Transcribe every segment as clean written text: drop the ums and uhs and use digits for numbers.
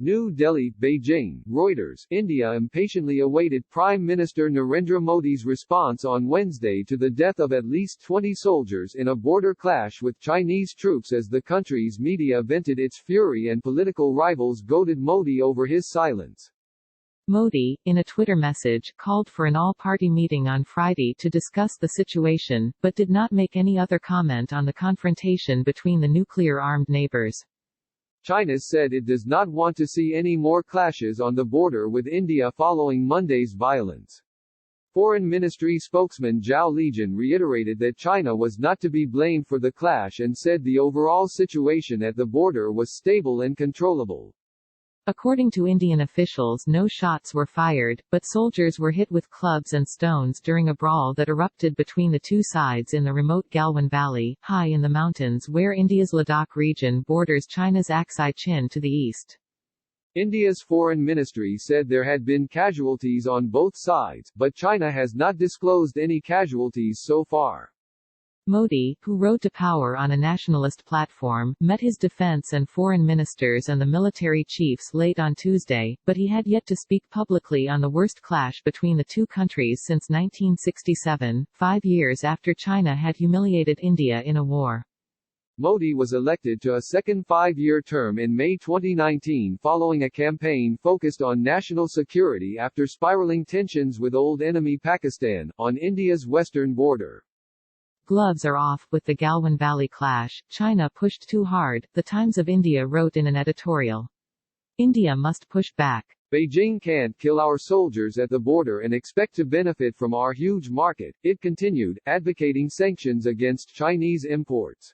New Delhi, Beijing, Reuters, India impatiently awaited Prime Minister Narendra Modi's response on Wednesday to the death of at least 20 soldiers in a border clash with Chinese troops as the country's media vented its fury and political rivals goaded Modi over his silence. Modi, in a Twitter message, called for an all-party meeting on Friday to discuss the situation, but did not make any other comment on the confrontation between the nuclear-armed neighbors. China said it does not want to see any more clashes on the border with India following Monday's violence. Foreign Ministry spokesman Zhao Lijian reiterated that China was not to be blamed for the clash and said the overall situation at the border was stable and controllable. According to Indian officials, no shots were fired, but soldiers were hit with clubs and stones during a brawl that erupted between the two sides in the remote Galwan Valley, high in the mountains where India's Ladakh region borders China's Aksai Chin to the east. India's foreign ministry said there had been casualties on both sides, but China has not disclosed any casualties so far. Modi, who rode to power on a nationalist platform, met his defense and foreign ministers and the military chiefs late on Tuesday, but he had yet to speak publicly on the worst clash between the two countries since 1967, 5 years after China had humiliated India in a war. Modi was elected to a second 5-year term in May 2019 following a campaign focused on national security after spiraling tensions with old enemy Pakistan, on India's western border. Gloves are off with the Galwan Valley clash. China pushed too hard, The Times of India wrote in an editorial. India must push back. Beijing can't kill our soldiers at the border and expect to benefit from our huge market, it continued, advocating sanctions against Chinese imports.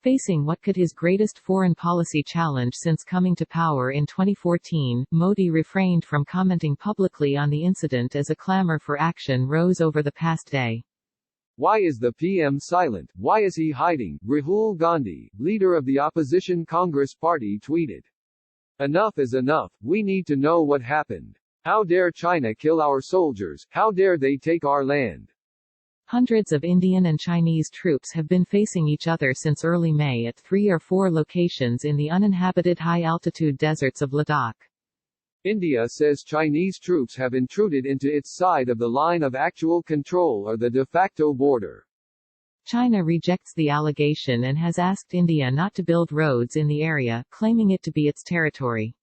Facing what could his greatest foreign policy challenge since coming to power in 2014, Modi refrained from commenting publicly on the incident as a clamor for action rose over the past day. Why is the PM silent? Why is he hiding? Rahul Gandhi, leader of the opposition Congress party, tweeted. Enough is enough, we need to know what happened. How dare China kill our soldiers? How dare they take our land? Hundreds of Indian and Chinese troops have been facing each other since early May at 3 or 4 locations in the uninhabited high-altitude deserts of Ladakh. India says Chinese troops have intruded into its side of the line of actual control or the de facto border. China rejects the allegation and has asked India not to build roads in the area, claiming it to be its territory.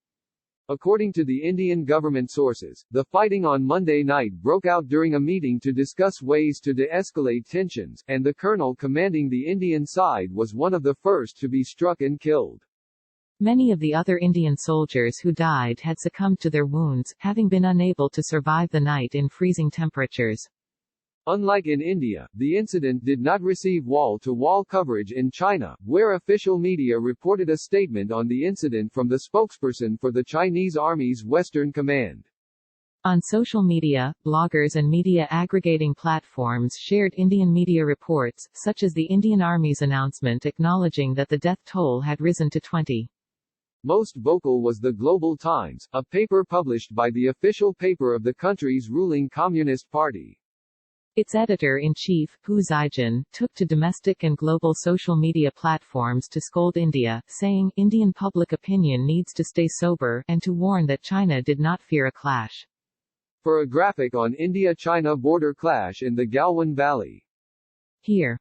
According to the Indian government sources, the fighting on Monday night broke out during a meeting to discuss ways to de-escalate tensions, and the colonel commanding the Indian side was one of the first to be struck and killed. Many of the other Indian soldiers who died had succumbed to their wounds, having been unable to survive the night in freezing temperatures. Unlike in India, the incident did not receive wall-to-wall coverage in China, where official media reported a statement on the incident from the spokesperson for the Chinese Army's Western Command. On social media, bloggers and media aggregating platforms shared Indian media reports, such as the Indian Army's announcement acknowledging that the death toll had risen to 20. Most vocal was the Global Times, a paper published by the official paper of the country's ruling Communist Party. Its editor-in-chief, BEIJING, took to domestic and global social media platforms to scold India, saying, Indian public opinion needs to stay sober, and to warn that China did not fear a clash. For a graphic on India-China border clash in the Galwan Valley. Here.